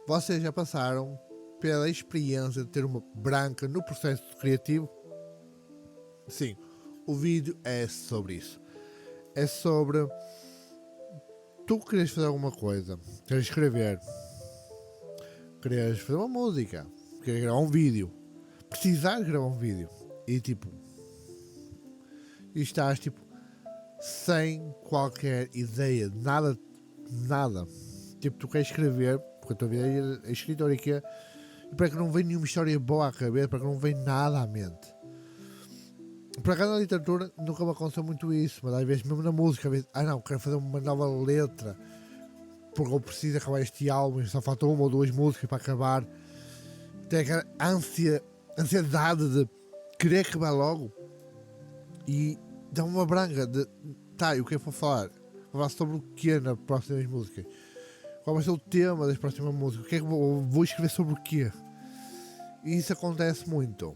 Vocês já passaram pela experiência de ter uma branca no processo criativo? Sim, o vídeo é sobre isso. É sobre tu queres fazer alguma coisa, queres escrever, queres fazer uma música, queres gravar um vídeo, precisar gravar um vídeo e tipo, e estás tipo sem qualquer ideia, nada. Tipo, tu queres escrever, porque a tua vida é escritora e que é, e para que não vem nenhuma história boa à cabeça, para que não vem nada à mente. Por acaso na literatura nunca me aconteceu muito isso, mas às vezes mesmo na música, às vezes, não, quero fazer uma nova letra, porque eu preciso acabar este álbum, só faltam uma ou duas músicas para acabar. Tem aquela ansiedade de querer acabar logo e dá uma branca de tá, e o que é que vou falar? Vou falar sobre o que nas próximas músicas? Qual vai ser o tema das próximas músicas? O que é que vou escrever sobre o quê? E isso acontece muito.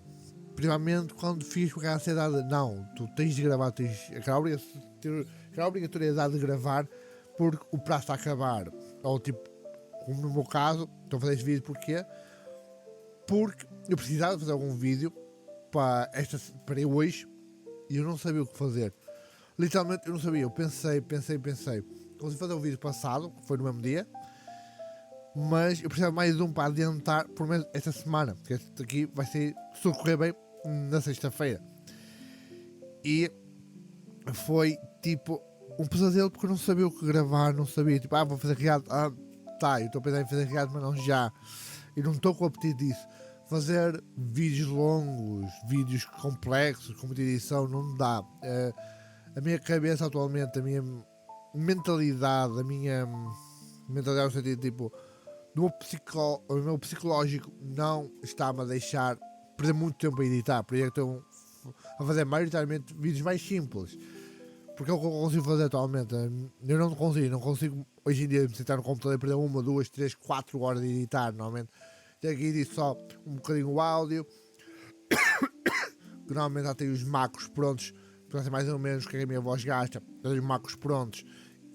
Principalmente quando fiz com aquela ansiedade, não, tu tens de gravar, tens aquela obrigatoriedade de gravar porque o prazo está a acabar. Ou tipo, como no meu caso, estou a fazer este vídeo porquê? Porque eu precisava de fazer algum vídeo para hoje e eu não sabia o que fazer. Literalmente eu não sabia, eu pensei. Consegui fazer o vídeo passado, que foi no mesmo dia, mas eu precisava mais de um para adiantar, por menos esta semana, porque este aqui vai ser, se tudo correr bem, na sexta-feira. E foi tipo um pesadelo porque eu não sabia o que gravar, não sabia, tipo, vou fazer regado, eu estou a pensar em fazer regado, mas não já. E não estou com o apetite disso. Fazer vídeos longos, vídeos complexos, com muita edição, não dá. A minha cabeça atualmente, a minha mentalidade no sentido tipo, o meu psicológico não está-me a deixar perder muito tempo a editar, por isso é que estou a fazer maioritariamente vídeos mais simples, porque é o que eu consigo fazer atualmente. Eu não consigo hoje em dia me sentar no computador e perder 1, 2, 3, 4 horas de editar. Normalmente tenho que editar só um bocadinho o áudio, que normalmente já tenho os macros prontos para ser mais ou menos o que a minha voz gasta. Eu tenho os macros prontos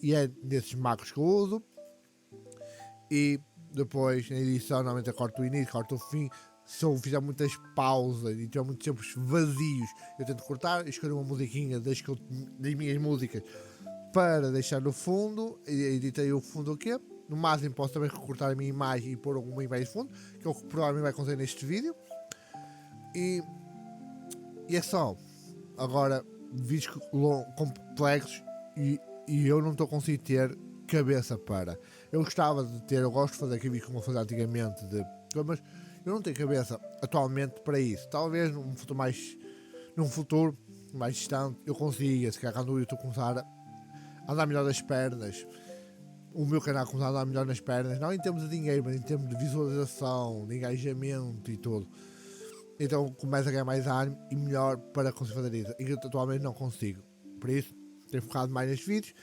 e é desses macros que eu uso. E depois na edição normalmente eu corto o início, corto o fim. Se eu fizer muitas pausas e tiver muitos tempos vazios, eu tento cortar, escolho uma musiquinha das minhas músicas para deixar no fundo, editei o fundo aqui. No máximo posso também recortar a minha imagem e pôr alguma imagem de fundo, que é o que provavelmente vai acontecer neste vídeo. E é só. Agora, vídeos complexos e eu não estou conseguindo ter cabeça para. Eu gostava de ter, eu gosto de fazer aqui vídeos como eu fazia antigamente, mas eu não tenho cabeça atualmente para isso. Talvez num futuro mais distante eu consiga, se calhar quando o YouTube começar a andar melhor das pernas, o meu canal começar a andar melhor nas pernas, não em termos de dinheiro, mas em termos de visualização, de engajamento e tudo. Então começa a ganhar mais ânimo e melhor para conseguir fazer isso. E eu atualmente não consigo. Por isso, tenho focado mais nestes vídeos.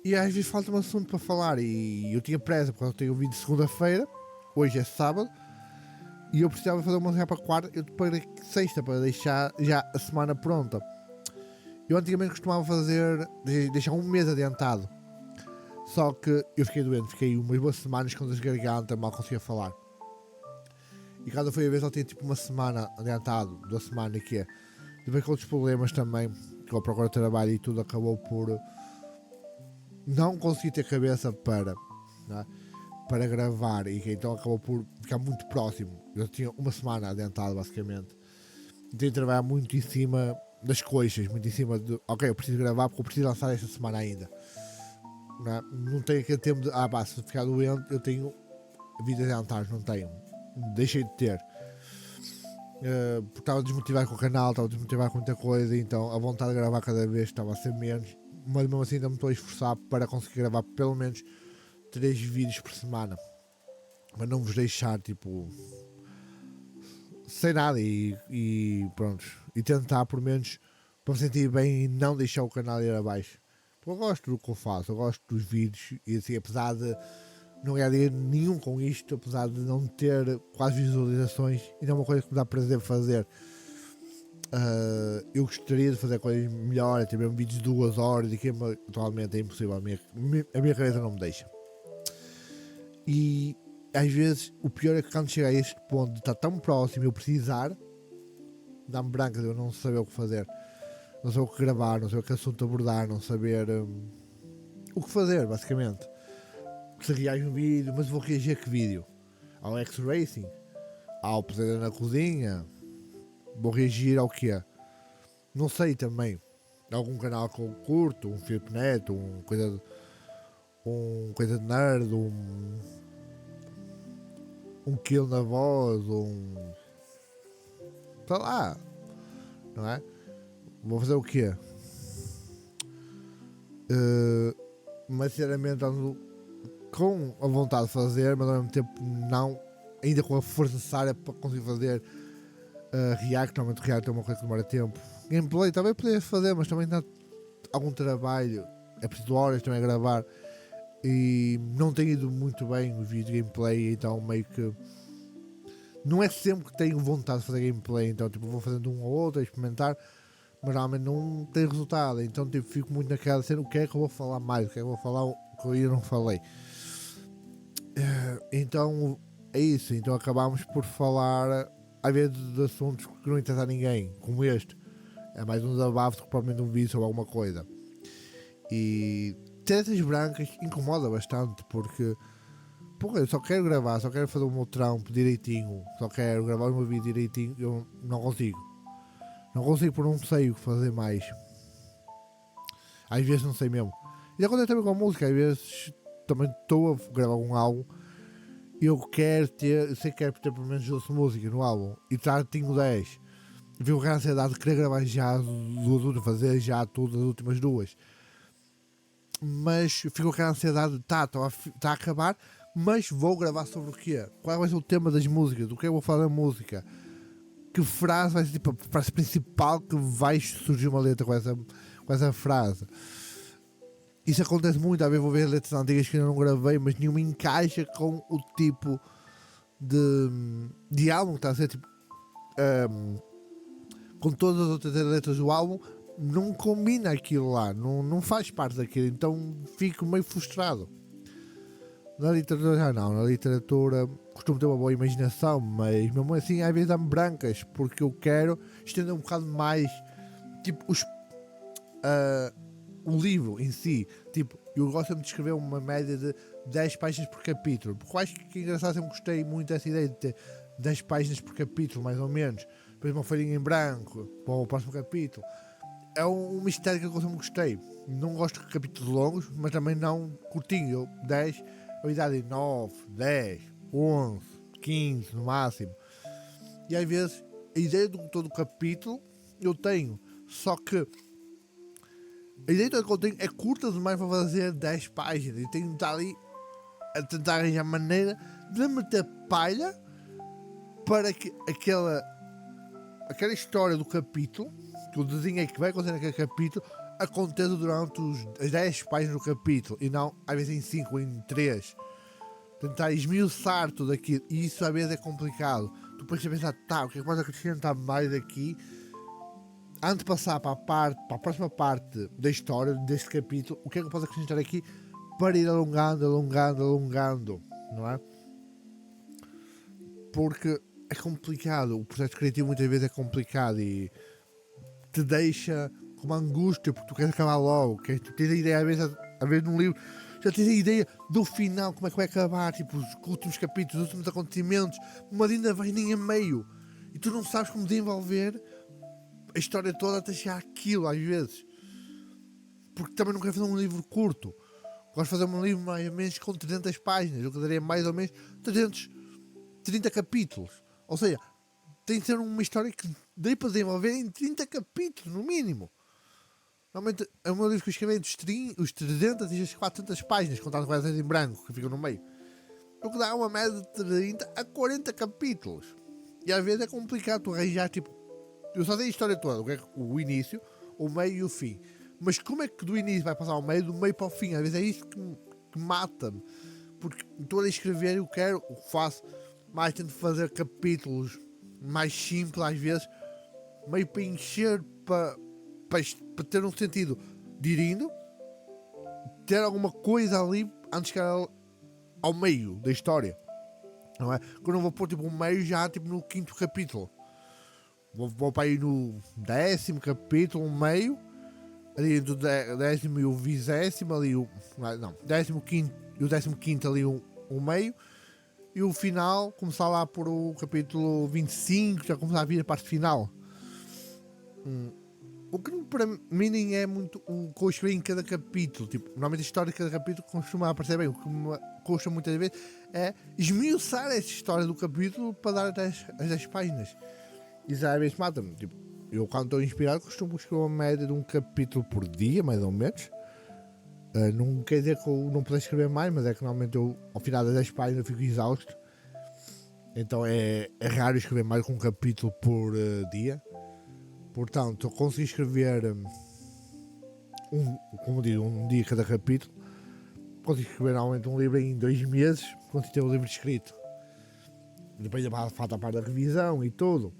E às vezes falta um assunto para falar. E eu tinha pressa porque eu tenho um vídeo de segunda-feira. Hoje é sábado. E eu precisava fazer uma para quarta. Eu para sexta para deixar já a semana pronta. Eu antigamente costumava deixar um mês adiantado. Só que eu fiquei doente. Fiquei umas boas semanas com as garganta, mal conseguia falar. E cada foi a vez eu tinha tipo uma semana adiantado, 2 semanas que é. Depois com outros problemas também, que eu procuro trabalho e tudo, acabou por não conseguir ter cabeça para gravar, e que então acabou por ficar muito próximo. Eu tinha uma semana adiantado basicamente. Tenho de trabalhar muito em cima das coisas, muito em cima de ok, eu preciso gravar porque eu preciso lançar esta semana ainda. Não tenho aquele tempo de se ficar doente eu tenho vídeos adiantados, não tenho. Deixei de ter, porque estava desmotivado com o canal, estava desmotivado com muita coisa, então a vontade de gravar cada vez estava a ser menos, mas mesmo assim ainda me estou a esforçar para conseguir gravar pelo menos 3 vídeos por semana, mas não vos deixar tipo sem nada e pronto, e tentar por menos para me sentir bem e não deixar o canal ir abaixo, porque eu gosto do que eu faço, eu gosto dos vídeos e assim, apesar de não ganhar dinheiro nenhum com isto, apesar de não ter quase visualizações, ainda é uma coisa que me dá prazer fazer. Eu gostaria de fazer coisas melhores, ter mesmo vídeos de 2 horas, e que atualmente é impossível, a minha cabeça não me deixa. E às vezes o pior é que quando chega a este ponto de estar tão próximo e eu precisar, dá-me branca de eu não saber o que fazer, não saber o que gravar, não saber que assunto abordar, não saber o que fazer, basicamente. Se reage um vídeo, mas vou reagir a que vídeo? Ao X-Racing? Ao Pesadelo na Cozinha? Vou reagir ao quê? Não sei também. Algum canal que eu curto, um Filipe Neto, um coisa de nerd, um kill na voz, sei lá, não é? Vou fazer o quê? Mas sinceramente ando com a vontade de fazer, mas ao mesmo tempo não, ainda com a força necessária para conseguir fazer React. Normalmente React é uma coisa que demora tempo. Gameplay também poderia fazer, mas também dá algum trabalho, é preciso horas também a gravar e não tem ido muito bem os vídeos de gameplay, então meio que não é sempre que tenho vontade de fazer gameplay, então tipo, vou fazendo um ou outro a experimentar, mas realmente não tem resultado, então tipo, fico muito naquela cena, o que é que eu vou falar mais, o que é que eu vou falar o que eu ainda não falei. Então é isso, então acabámos por falar às vezes de assuntos que não interessam a ninguém, como este. É mais um desabafo do que propriamente um vídeo sobre alguma coisa. E ter essas brancas incomoda bastante, porque porra, eu só quero gravar, só quero fazer o meu trampo direitinho, só quero gravar o meu vídeo direitinho, eu não consigo. Não consigo porque não sei o que fazer mais. Às vezes não sei mesmo. E acontece também com a música, às vezes também estou a gravar um álbum e eu quero ter, eu sei que quero ter pelo menos 12 músicas no álbum e tenho 10. Viu a ansiedade de querer gravar já as duas últimas, fazer já tudo as últimas duas. Mas fico com a ansiedade de tá a acabar, mas vou gravar sobre o quê? Qual vai ser o tema das músicas? Do que eu vou falar da música? Que frase vai ser tipo a frase principal que vai surgir uma letra com essa frase? Isso acontece muito, às vezes vou ver letras antigas que ainda não gravei, mas nenhuma encaixa com o tipo de álbum que está a ser tipo. Com todas as outras letras do álbum, não combina aquilo lá, não faz parte daquilo, então fico meio frustrado. Na literatura já não, na literatura costumo ter uma boa imaginação, mas mesmo assim às vezes dá-me brancas, porque eu quero estender um bocado mais, tipo, o livro em si. Tipo, eu gosto de escrever uma média de 10 páginas por capítulo, porque eu acho que é engraçado, sempre gostei muito dessa ideia de ter 10 páginas por capítulo, mais ou menos. Depois uma folhinha em branco para o próximo capítulo. É um mistério que eu sempre gostei. Não gosto de capítulos longos, mas também não curtinho. Eu 10, a idade de 9, 10, 11, 15 no máximo. E às vezes a ideia de todo o capítulo eu tenho, só que a ideia toda que eu tenho é curta demais para fazer 10 páginas e tenho de estar ali a tentar arranjar maneira de meter palha para que aquela história do capítulo, que eu desenhei que vai acontecer naquele capítulo, aconteça durante as 10 páginas do capítulo e não às vezes em 5 ou em 3. Tentar esmiuçar tudo aquilo, e isso às vezes é complicado. Tu depois de pensar, tá, o que é que pode acrescentar mais aqui antes de passar para a próxima parte da história deste capítulo, o que é que eu posso acrescentar aqui para ir alongando, não é? Porque é complicado, o processo criativo muitas vezes é complicado e te deixa com uma angústia porque tu queres acabar logo, tu tens a ideia, às vezes num livro já tens a ideia do final, como é que vai acabar, tipo os últimos capítulos, os últimos acontecimentos, mas ainda vais nem a meio e tu não sabes como desenvolver a história toda até chegar àquilo, às vezes, porque também não quero fazer um livro curto, gosto de fazer um livro mais ou menos com 300 páginas, eu daria mais ou menos 330 capítulos, ou seja, tem de ser uma história que dê para desenvolver em 30 capítulos, no mínimo. Normalmente é o meu livro que eu escrevi entre os 300 e as 400 páginas, contando com essas em branco que ficam no meio. O que dá uma média de 30 a 40 capítulos. E às vezes é complicado tu arranjar, tipo, eu só sei a história toda, o início, o meio e o fim. Mas como é que do início vai passar ao meio, do meio para o fim? Às vezes é isso que mata-me. Porque estou a escrever, eu quero, o que faço, mais tento fazer capítulos mais simples às vezes, meio para encher, para ter um sentido de ir indo, ter alguma coisa ali antes de chegar ao meio da história. não é? Quando eu vou pôr tipo um meio já tipo no quinto capítulo. Vou para aí no 10º capítulo, um meio, ali entre o 10º e o 20º, ali o. Não, 15º e o 15º ali um meio, e o final começar lá por o capítulo 25, já começar a vir a parte final. O que para mim nem é muito o que eu escrevi em cada capítulo. Tipo, normalmente a história de cada capítulo costuma aparecer bem. O que me custa muitas vezes é esmiuçar essa história do capítulo para dar as 10 páginas. E já às vezes mata-me. Tipo, eu quando estou inspirado costumo escrever uma média de um capítulo por dia, mais ou menos. Não quer dizer que eu não possa escrever mais, mas é que normalmente eu, ao final das 10 páginas, eu fico exausto. Então é raro escrever mais que um capítulo por dia. Portanto, eu consegui escrever como digo, um dia cada capítulo. Consigo escrever normalmente um livro em 2 meses, consigo ter o livro escrito. Depois falta a parte da revisão e tudo.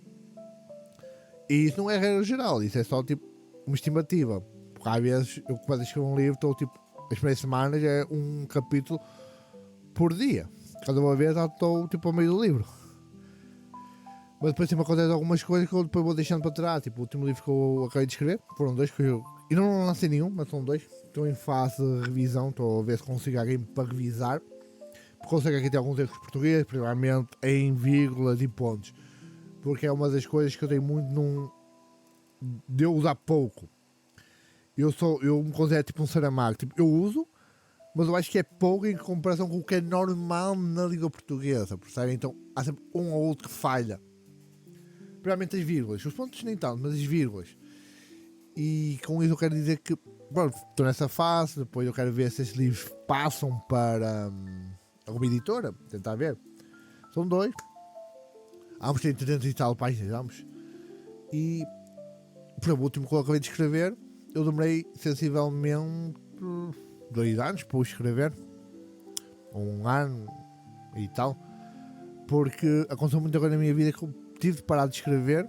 E isso não é regra geral, isso é só tipo uma estimativa. Porque às vezes eu quando escrevo um livro estou tipo, as primeiras semanas é um capítulo por dia. Cada uma vez estou tipo ao meio do livro. Mas depois sempre acontece algumas coisas que eu depois vou deixando para trás. Tipo, o último livro que eu acabei de escrever, foram 2 que eu. E não lancei nenhum, mas são 2. Estou em fase de revisão, estou a ver se consigo alguém para revisar. Porque eu sei que aqui tem alguns erros portugueses, primeiramente em vírgulas e pontos. Porque é uma das coisas que eu tenho muito de eu usar pouco. Eu me considero tipo um Saramago. Tipo, eu uso, mas eu acho que é pouco em comparação com o que é normal na língua portuguesa, percebe? Então há sempre um ou outro que falha. Primeiramente as vírgulas, os pontos nem tanto, mas as vírgulas. E com isso eu quero dizer que, bom, estou nessa fase, depois eu quero ver se esses livros passam para alguma editora, tentar ver. São 2. Ambos têm 300 e tal páginas, ambos. E, para o último que eu acabei de escrever, eu demorei sensivelmente 2 anos para o escrever. 1 ano e tal. Porque aconteceu muita coisa na minha vida que eu tive de parar de escrever.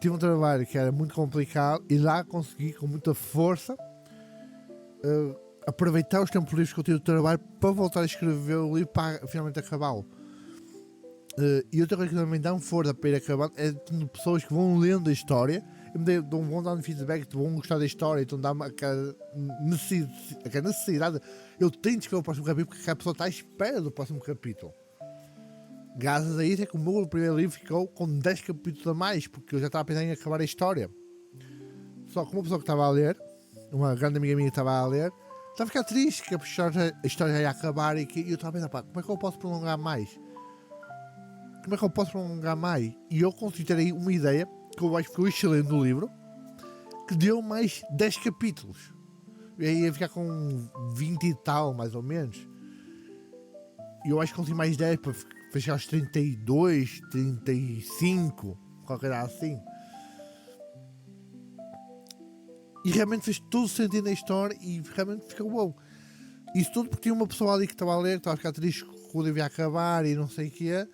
Tive um trabalho que era muito complicado e lá consegui com muita força aproveitar os tempos livres que eu tive do trabalho para voltar a escrever o livro para finalmente acabá-lo. E outra coisa que também dá força para ir acabando é tendo pessoas que vão lendo a história e me vão dando feedback, vão gostar da história, então dá-me aquela necessidade. Eu tenho de escrever o próximo capítulo porque a pessoa está à espera do próximo capítulo. Graças a isso é que o meu primeiro livro ficou com 10 capítulos a mais, porque eu já estava a pensar em acabar a história. Só que uma pessoa que estava a ler, uma grande amiga minha que estava a ler, estava a ficar triste que a história já ia acabar e eu estava a pensar, pá, como é que eu posso prolongar mais? Como é que eu posso prolongar mais? E eu consegui ter aí uma ideia, que eu acho que foi excelente do livro, que deu mais 10 capítulos. Eu ia ficar com 20 e tal, mais ou menos. E eu acho que consegui mais 10 para fechar aos 32, 35, qualquer coisa assim. E realmente fez todo sentido na história e realmente ficou bom. Isso tudo porque tinha uma pessoa ali que estava a ler, que estava a ficar triste que o livro ia acabar e não sei o que é.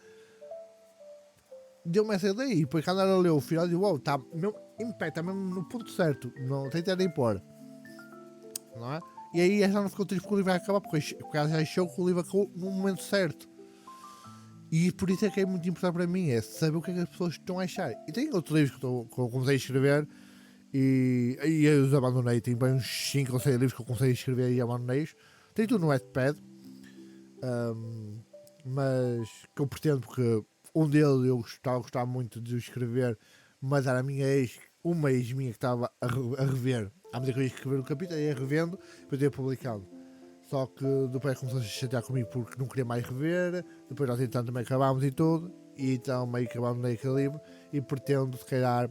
Deu-me essa ideia e depois quando ela leu o final, disse: Uau, está mesmo em pé, está mesmo no ponto certo, não tem de nem pôr. Não é? E aí ela não ficou triste porque o livro ia acabar, porque ela já achou que o livro acabou no momento certo. E por isso é que é muito importante para mim, é saber o que é que as pessoas estão a achar. E tem outros livros que eu comecei a escrever e eu os abandonei. Tem bem uns 5 ou 6 livros que eu comecei a escrever e abandonei-os. Tem tudo no Wattpad, mas que eu pretendo, porque um deles eu gostava muito de escrever, mas era a minha uma ex minha que estava a rever. À medida que eu ia escrever um capítulo, ia revendo e depois ia publicando. Só que depois começou a se chatear comigo porque não queria mais rever. Depois nós então também acabámos e tudo. E então meio que abandonei aquele livro. E pretendo se calhar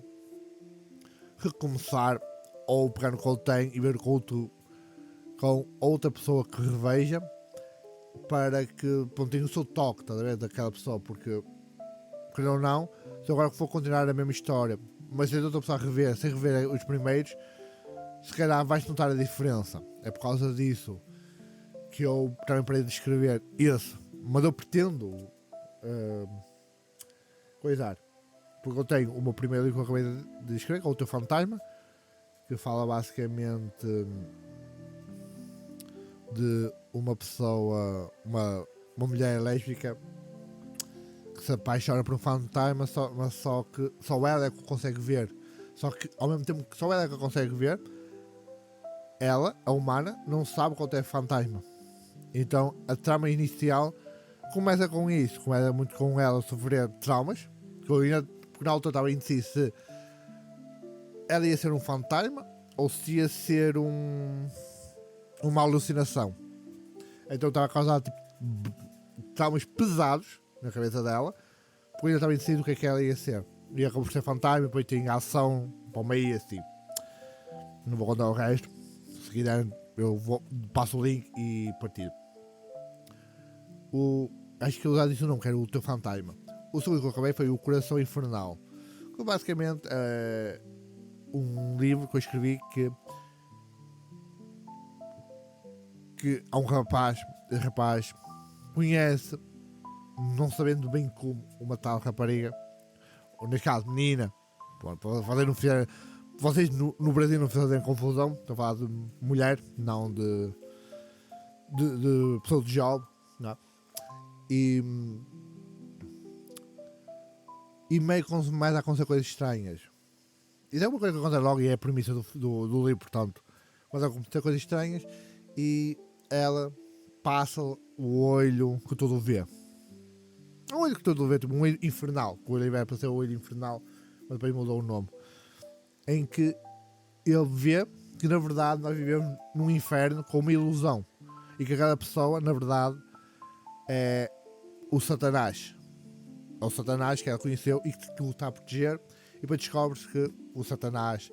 recomeçar ou pegar no que ele tem e ver com outra pessoa que reveja. Para que tenha o seu toque, tá, daquela pessoa. Porque, querendo ou não, se eu agora for continuar a mesma história, mas se a outra pessoa rever, sem rever os primeiros, se calhar vais notar a diferença. É por causa disso que eu também parei de escrever esse, mas eu pretendo coisar, porque eu tenho o meu primeiro livro que eu acabei de escrever, que é o Teu Fantasma, que fala basicamente de uma pessoa, uma mulher lésbica se apaixona por um fantasma, mas só que só ela é que o consegue ver. Só que ao mesmo tempo que só ela é que o consegue ver, ela, a humana, não sabe quanto é fantasma. Então a trama inicial começa com isso, começa muito com ela sofrer traumas, porque na altura estava indeciso se ela ia ser um fantasma ou se ia ser uma alucinação. Então estava a causar tipo, traumas pesados na cabeça dela, porque ainda estava indeciso o que é que ela ia ser. Ia acabou por ser fantasma, depois tinha ação para o meio assim. Não vou contar o resto. Se quiserem, passo o link e partilho. Acho que eu já disse o nome, que era o Teu Fantasma. O segundo que eu acabei foi O Coração Infernal, que basicamente é um livro que eu escrevi que há um rapaz conhece, não sabendo bem como, uma tal rapariga, ou neste caso menina, para fazer vocês no Brasil não fazem confusão, estou a falar de mulher, não de pessoa de jovem, não. E meio que começa a acontecer coisas estranhas. Isso é uma coisa que acontece logo e é a premissa do livro, portanto. Começa a acontecer coisas estranhas e ela passa o olho que todo vê. Um olho que todo vê, tipo um olho infernal. Que o olho vai para ser o olho infernal, mas depois mudou o nome. Em que ele vê que na verdade nós vivemos num inferno com uma ilusão. E que aquela pessoa, na verdade, é o Satanás. É o Satanás que ela conheceu e que o está a proteger. E depois descobre-se que o Satanás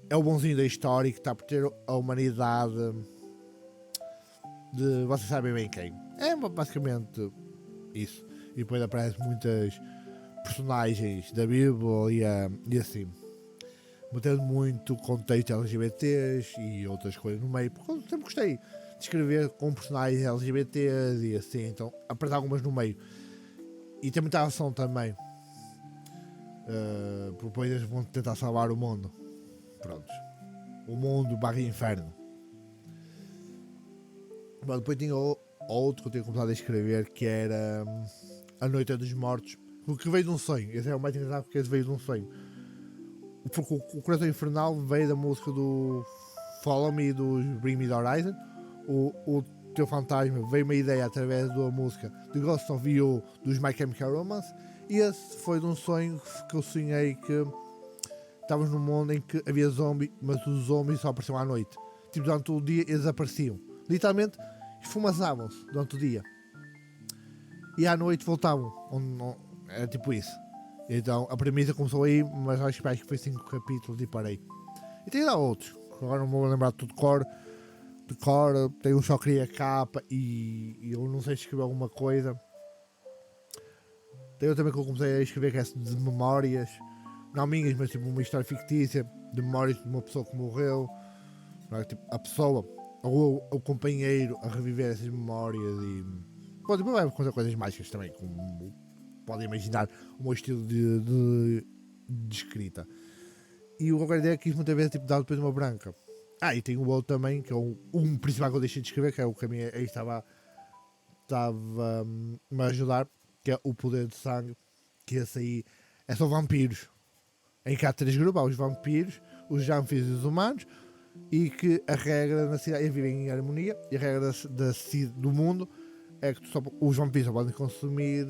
é o bonzinho da história e que está a proteger a humanidade de vocês sabem bem quem. É basicamente isso. E depois aparecem muitas personagens da Bíblia e assim. Metendo muito contexto LGBTs e outras coisas no meio. Porque eu sempre gostei de escrever com personagens LGBTs e assim. Então apertar algumas no meio. E tem muita ação também. Porque depois eles vão tentar salvar o mundo. Prontos. O mundo barra inferno. Mas depois tinha outro que eu tinha começado a escrever, que era A Noite dos Mortos, que veio de um sonho. Esse é o mais engraçado, porque esse veio de um sonho. Porque o Coração Infernal veio da música do Follow Me dos Bring Me The Horizon. O Teu Fantasma veio uma ideia através da música The Ghost of You dos My Chemical Romance. E esse foi de um sonho que eu sonhei que estávamos num mundo em que havia zombies, mas os zombies só apareciam à noite. Tipo, durante o dia eles apareciam. Literalmente esfumaçavam-se durante o dia. E à noite voltavam. Era tipo isso. Então a premissa começou aí, mas acho que foi 5 capítulos e parei. E tem lá outros. Agora não me vou lembrar tudo de cor. Tem um só que queria capa e eu não sei se escrever alguma coisa. Tem outro também que eu comecei a escrever que é de memórias. Não minhas, mas tipo uma história fictícia. De memórias de uma pessoa que morreu. Não é? Tipo, a pessoa ou o companheiro a reviver essas memórias e pode acontecer coisas mágicas também, como podem imaginar o meu estilo de escrita. E o que eu quero dizer é que isso muitas vezes tipo, dá depois uma branca. E tem o outro também, que é um principal que eu deixei de escrever, que é o que a mim aí estava me a ajudar, que é O Poder de Sangue, que esse aí é só vampiros. Em que há 3 grupos, há os vampiros, os Janfis e os humanos, e que a regra na cidade, eles vivem em harmonia, e a regra do mundo é que os vampiros só podem consumir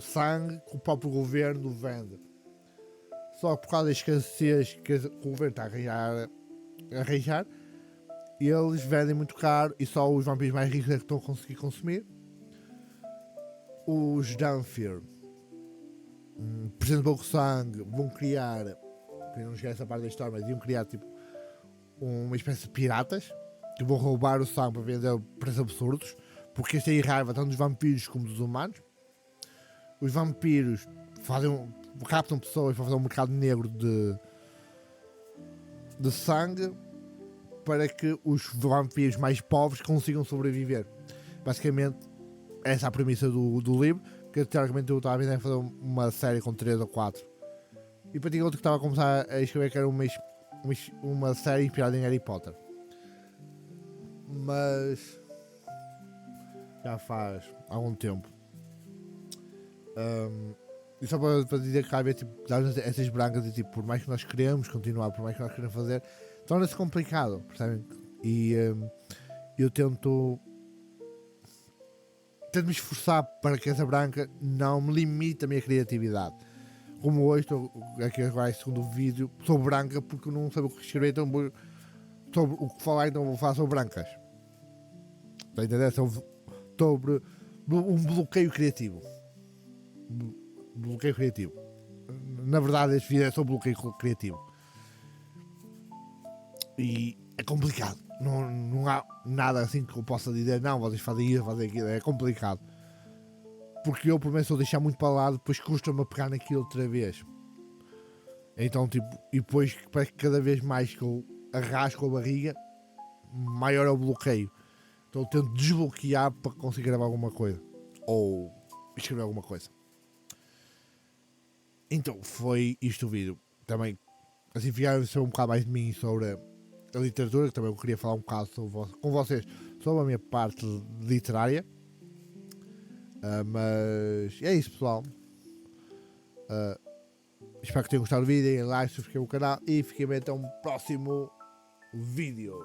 sangue que o próprio governo vende. Só que por causa da escassez que o governo está a arranjar, eles vendem muito caro e só os vampiros mais ricos é que estão a conseguir consumir. Os Dunfir, precisando de pouco sangue, vão criar, não chegar a essa parte da história, mas iam criar tipo uma espécie de piratas que vão roubar o sangue para vender a preços absurdos, porque este aí raiva tanto dos vampiros como dos humanos. Os vampiros captam pessoas para fazer um mercado negro de sangue para que os vampiros mais pobres consigam sobreviver. Basicamente, essa é a premissa do livro, que teoricamente eu estava a fazer uma série com 3 ou 4. E depois tinha outro que estava a começar a escrever que era uma série inspirada em Harry Potter. Mas já faz algum tempo. E só para dizer que às vezes tipo, dar essas brancas e tipo, por mais que nós queremos continuar, por mais que nós queremos fazer, torna-se complicado, percebem? E eu tento me esforçar para que essa branca não me limite a minha criatividade. Como hoje, aqui agora é o segundo vídeo, sou branca porque eu não sei o que escrever, então sobre o que falar, então vou falar sobre brancas. Está a entender? Sobre um bloqueio criativo. Bloqueio criativo. Na verdade, este vídeo é sobre bloqueio criativo. E é complicado. Não há nada assim que eu possa dizer, não, vocês fazem isso, fazem aquilo. É complicado. Porque eu, por mim, se eu deixar muito para lá, depois custa-me a pegar naquilo outra vez. Então, tipo, e depois parece que cada vez mais que eu arrasco a barriga, maior é o bloqueio. Então eu tento desbloquear para conseguir gravar alguma coisa. Ou escrever alguma coisa. Então foi isto o vídeo. Também, assim, ficaram a saber um bocado mais de mim sobre a literatura, que também eu queria falar um bocado com vocês sobre a minha parte literária. Mas é isso, pessoal. Espero que tenham gostado do vídeo, deem like, subscrevam o canal e fiquem bem até um próximo vídeo.